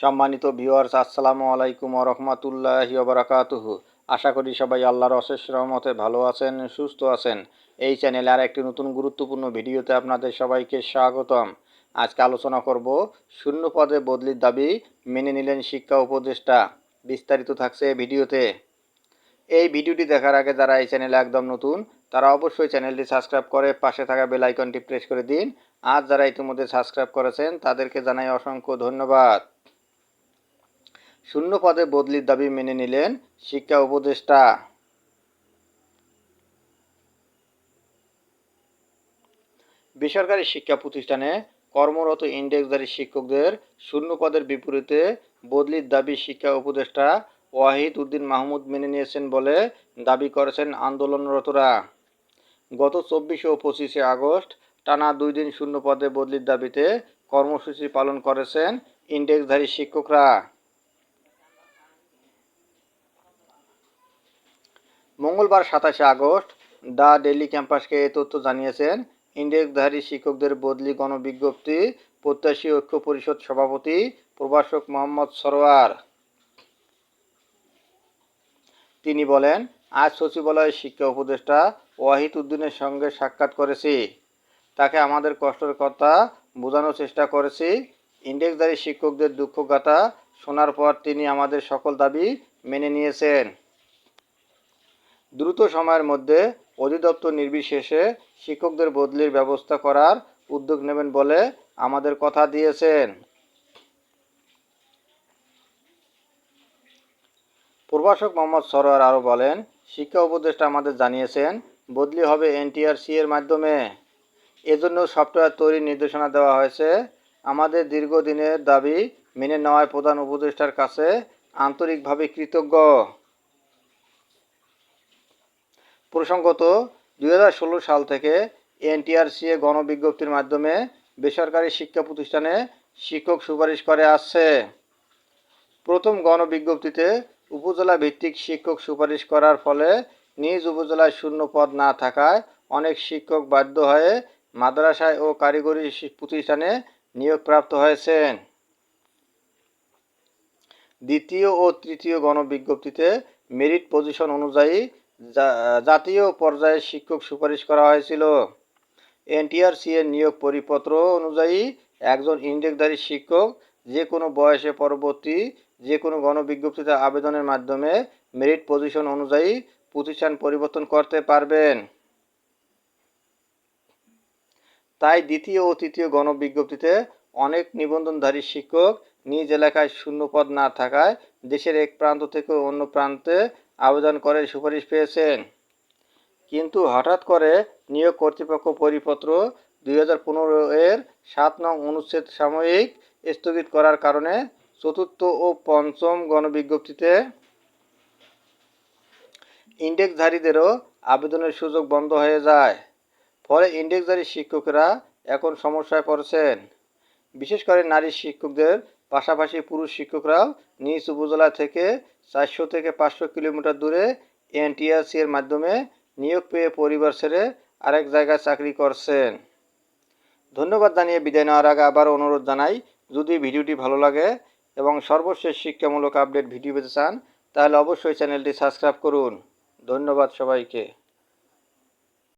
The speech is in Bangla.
সম্মানিত ভিউয়ার্স, আসসালামু আলাইকুম ওয়া রাহমাতুল্লাহি ওয়া বারাকাতুহু। আশা করি সবাই আল্লাহর অশেষ রহমতে ভালো আছেন, সুস্থ আছেন। এই চ্যানেলে আর একটি নতুন গুরুত্বপূর্ণ ভিডিওতে আপনাদের সবাইকে স্বাগতম। আজকে আলোচনা করব শূন্য পদে বদলির দাবি মেনে নিলেন শিক্ষা উপদেষ্টা। বিস্তারিত থাকছে এই ভিডিওতে। এই ভিডিওটি দেখার আগে যারা এই চ্যানেলে একদম নতুন তারা অবশ্যই চ্যানেলটি সাবস্ক্রাইব করে পাশে থাকা বেল আইকনটি প্রেস করে দিন। আর যারা ইতিমধ্যে সাবস্ক্রাইব করেছেন তাদেরকে জানাই অসংখ্য ধন্যবাদ। শূন্য পদে বদলির দাবি মেনে নিলেন শিক্ষা উপদেষ্টা। বেসরকারি শিক্ষা প্রতিষ্ঠানে কর্মরত ইন্ডেক্সধারী শিক্ষকদের শূন্য পদের বিপরীতে বদলির দাবি শিক্ষা উপদেষ্টা ওয়াহিদ উদ্দিন মাহমুদ মেনে নিয়েছেন বলে দাবি করেছেন আন্দোলনরতরা। গত 24 ও 25 আগস্ট টানা 2 দিন শূন্য পদে বদলির দাবিতে কর্মসূচি পালন করেছেন ইন্ডেক্সধারী শিক্ষকরা। মঙ্গলবার 27 আগস্ট দ্য ডেইলি ক্যাম্পাসকে এ তথ্য জানিয়েছেন ইন্ডেক্সধারী শিক্ষকদের বদলি গণবিজ্ঞপ্তি প্রত্যাশী ঐক্য পরিষদ সভাপতি প্রভাষক মোহাম্মদ সরোয়ার। তিনি বলেন, আজ সচিবালয়ে শিক্ষা উপদেষ্টা ওয়াহিদ উদ্দিনের সঙ্গে সাক্ষাৎ করেছি। তাকে আমাদের কষ্টের কথা বোঝানোর চেষ্টা করেছি। ইন্ডেক্সধারী শিক্ষকদের দুঃখগাথা শোনার পর তিনি আমাদের সকল দাবি মেনে নিয়েছেন। দ্রুত সময়ের মধ্যে অধিদপ্তর নির্বিশেষে শিক্ষকদের বদলির ব্যবস্থা করার উদ্যোগ নেবেন বলে আমাদের কথা দিয়েছেন। প্রভাষক মোহাম্মদ সরোয়ার আরও বলেন, শিক্ষা উপদেষ্টা আমাদের জানিয়েছেন বদলি হবে এনটিআরসি এর মাধ্যমে। এজন্য সফটওয়্যার তৈরির নির্দেশনা দেওয়া হয়েছে। আমাদের দীর্ঘদিনের দাবি মেনে নেওয়ায় প্রধান উপদেষ্টার কাছে আন্তরিকভাবে কৃতজ্ঞ। প্রসঙ্গত 2016 সাল থেকে এনটিআরসি গণবিজ্ঞপ্তির মাধ্যমে বেসরকারি শিক্ষা প্রতিষ্ঠানে শিক্ষক সুপারিশ করে আসছে। প্রথম গণবিজ্ঞপ্তিতে উপজেলা ভিত্তিক শিক্ষক সুপারিশ করার ফলে নিজ উপজেলায় শূন্য পদ না থাকায় অনেক শিক্ষক বাধ্য হয়ে মাদ্রাসায় ও কারিগরি প্রতিষ্ঠানে নিয়োগপ্রাপ্ত হয়েছেন। দ্বিতীয় ও তৃতীয় গণবিজ্ঞপ্তিতে মেরিট পজিশন অনুযায়ী জাতীয় পর্যায়ে শিক্ষক সুপারিশ করা হয়েছিল। এনটিআরসি এর নিয়োগ পরিপত্র অনুযায়ী একজন ইন্ডেক্সধারী শিক্ষক যে কোনো বয়সে পরবর্তী যে কোনো গণবিজ্ঞপ্তিতে আবেদনের মাধ্যমে মেরিট পজিশন অনুযায়ী প্রতিষ্ঠান পরিবর্তন করতে পারবেন। তাই দ্বিতীয় ও তৃতীয় গণবিজ্ঞপ্তিতে অনেক নিবন্ধনধারী শিক্ষক নিজ এলাকায় শূন্য পদ না থাকায় দেশের এক প্রান্ত থেকে অন্য প্রান্তে আবেদন করে সুপারিশ পেয়েছেন। কিন্তু হঠাৎ করে নিয়োগ কর্তৃপক্ষ পরিপত্র 2015 এর 7 নং অনুচ্ছেদ সাময়িক স্থগিত করার কারণে চতুর্থ ও পঞ্চম গণবিজ্ঞপ্তিতে ইন্ডেক্সধারীদেরও আবেদনের সুযোগ বন্ধ হয়ে যায়। ফলে ইন্ডেক্সধারী শিক্ষকেরা এখন সমস্যায় পড়েছেন। বিশেষ করে নারী শিক্ষকদের পাশাপাশি পুরুষ শিক্ষকরাও নিজ উপজেলা থেকে 400 থেকে 500 কিলোমিটার দূরে এনটিআরসি এর মাধ্যমে নিয়োগ পেয়ে পরিবার ছেড়ে আরেক জায়গায় চাকরি করছেন। ধন্যবাদ জানিয়ে বিদায় নেওয়ার আগে আবার অনুরোধ জানাই, যদি ভিডিওটি ভালো লাগে এবং সর্বশেষ শিক্ষামূলক আপডেট ভিডিও পেতে চান তাহলে অবশ্যই চ্যানেলটি সাবস্ক্রাইব করুন। ধন্যবাদ সবাইকে।